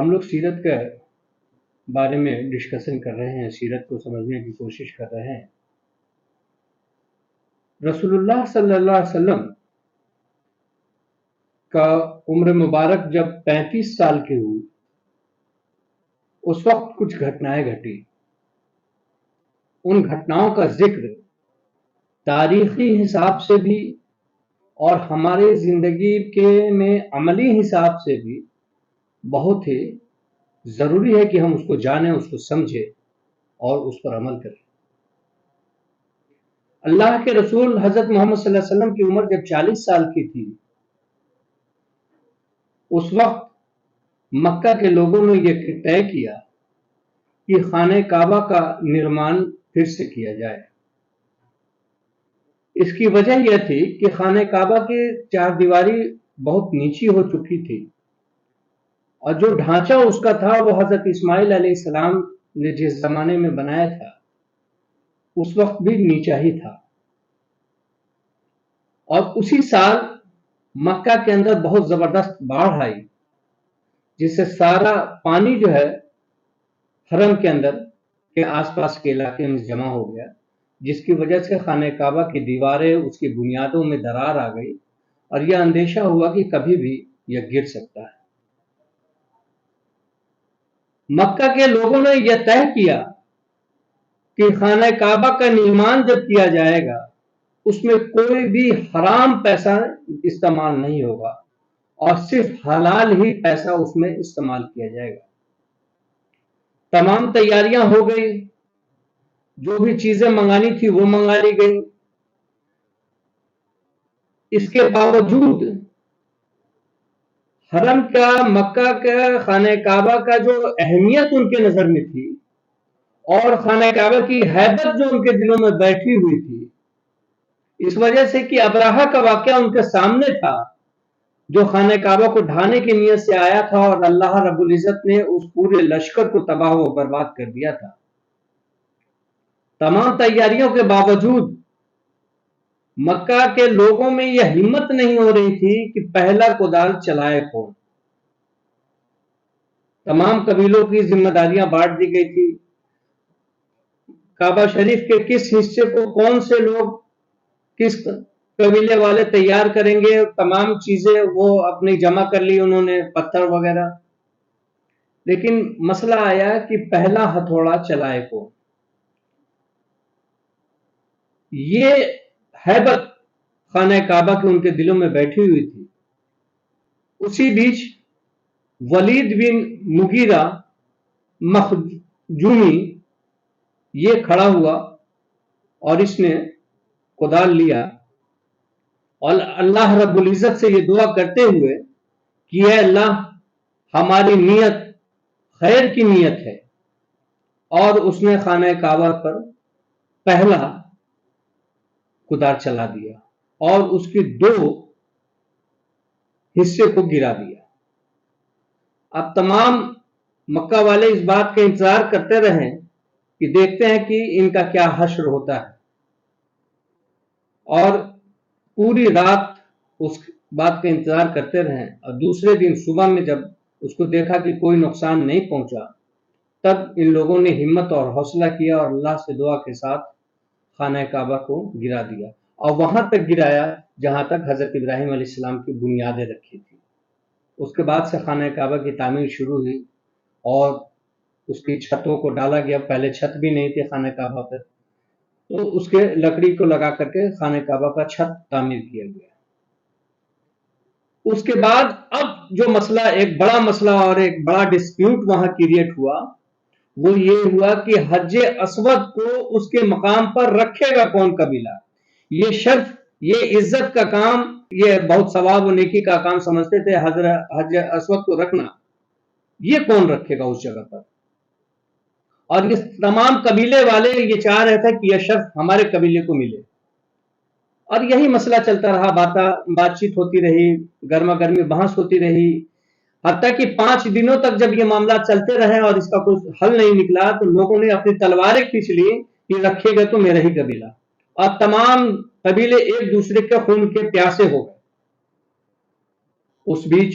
ہم لوگ سیرت کے بارے میں ڈسکشن کر رہے ہیں، سیرت کو سمجھنے کی کوشش کر رہے ہیں۔ رسول اللہ صلی اللہ علیہ وسلم کا عمر مبارک جب 35 سال کی ہوئی، اس وقت کچھ گھٹنائیں گھٹی۔ ان گھٹناؤں کا ذکر تاریخی حساب سے بھی اور ہمارے زندگی کے میں عملی حساب سے بھی بہت ہی ضروری ہے کہ ہم اس کو جانیں، اس کو سمجھیں اور اس پر عمل کریں۔ اللہ کے رسول حضرت محمد صلی اللہ علیہ وسلم کی عمر جب 40 سال کی تھی، اس وقت مکہ کے لوگوں نے یہ طے کیا کہ خانہ کعبہ کا نرمان پھر سے کیا جائے۔ اس کی وجہ یہ تھی کہ خانہ کعبہ کی چار دیواری بہت نیچی ہو چکی تھی، اور جو ڈھانچہ اس کا تھا وہ حضرت اسماعیل علیہ السلام نے جس زمانے میں بنایا تھا اس وقت بھی نیچا ہی تھا۔ اور اسی سال مکہ کے اندر بہت زبردست باڑھ آئی، جس سے سارا پانی جو ہے حرم کے اندر کے آس پاس کے علاقے میں جمع ہو گیا، جس کی وجہ سے خانہ کعبہ کی دیواریں، اس کی بنیادوں میں درار آ گئی، اور یہ اندیشہ ہوا کہ کبھی بھی یہ گر سکتا ہے۔ مکہ کے لوگوں نے یہ طے کیا کہ خانہ کعبہ کا نرمان جب کیا جائے گا اس میں کوئی بھی حرام پیسہ استعمال نہیں ہوگا، اور صرف حلال ہی پیسہ اس میں استعمال کیا جائے گا۔ تمام تیاریاں ہو گئی، جو بھی چیزیں منگانی تھی وہ منگا لی گئی۔ اس کے باوجود حرم کا، مکہ کا خانہ کعبہ کا جو اہمیت ان کے نظر میں تھی اور خانہ کعبہ کی ہیبت جو ان کے دلوں میں بیٹھی ہوئی تھی، اس وجہ سے کہ ابراہہ کا واقعہ ان کے سامنے تھا، جو خانہ کعبہ کو ڈھانے کی نیت سے آیا تھا، اور اللہ رب العزت نے اس پورے لشکر کو تباہ و برباد کر دیا تھا۔ تمام تیاریوں کے باوجود مکہ کے لوگوں میں یہ ہمت نہیں ہو رہی تھی کہ پہلا کدال چلائے کون۔ تمام قبیلوں کی ذمہ داریاں بانٹ دی گئی تھی، کعبہ شریف کے کس حصے کو کون سے لوگ، کس قبیلے والے تیار کریں گے، تمام چیزیں وہ اپنی جمع کر لی انہوں نے، پتھر وغیرہ۔ لیکن مسئلہ آیا کہ پہلا ہتھوڑا چلائے کون۔ یہ ہیبت خانہ کعبہ کے ان کے دلوں میں بیٹھی ہوئی تھی۔ اسی بیچ ولید بن مغیرہ مخزومی یہ کھڑا ہوا اور اس نے کدال لیا، اور اللہ رب العزت سے یہ دعا کرتے ہوئے کہ اے اللہ، ہماری نیت خیر کی نیت ہے، اور اس نے خانہ کعبہ پر پہلا کدال چلا دیا اور اس کے دو حصے کو گرا دیا۔ اب تمام مکہ والے اس بات کا انتظار کرتے رہے کہ دیکھتے ہیں کہ ان کا کیا حشر ہوتا ہے، اور پوری رات اس بات کا انتظار کرتے رہے، اور دوسرے دن صبح میں جب اس کو دیکھا کہ کوئی نقصان نہیں پہنچا، تب ان لوگوں نے ہمت اور حوصلہ کیا اور اللہ سے دعا کے ساتھ خانہ کعبہ کو گرا دیا، اور وہاں تک گرایا جہاں تک حضرت ابراہیم علیہ السلام کی بنیادیں رکھی تھی۔ اس کے بعد سے خانہ کعبہ کی تعمیر شروع ہوئی اور اس کی چھتوں کو ڈالا گیا۔ پہلے چھت بھی نہیں تھی خانہ کعبہ پر، تو اس کے لکڑی کو لگا کر کے خانہ کعبہ کا چھت تعمیر کیا گیا۔ اس کے بعد اب جو مسئلہ، ایک بڑا مسئلہ اور ایک بڑا ڈسپیوٹ وہاں کریٹ ہوا، وہ یہ ہوا کہ حج اسود کو اس کے مقام پر رکھے گا کون قبیلہ۔ یہ شرف، یہ عزت کا کام، یہ بہت ثواب و نیکی کا کام سمجھتے تھے حج اسود کو رکھنا، یہ کون رکھے گا اس جگہ پر۔ اور یہ تمام قبیلے والے یہ چاہ رہے تھے کہ یہ شرف ہمارے قبیلے کو ملے، اور یہی مسئلہ چلتا رہا، بات چیت ہوتی رہی، گرما گرمی بحث ہوتی رہی، حتیٰ کہ 5 دنوں تک جب یہ معاملات چلتے رہے اور اس کا کوئی حل نہیں نکلا، تو لوگوں نے اپنی تلواریں کھینچ لی کہ رکھے گا تو میرا ہی قبیلہ، اور تمام قبیلے ایک دوسرے کے خون کے پیاسے ہو گئے۔ اس بیچ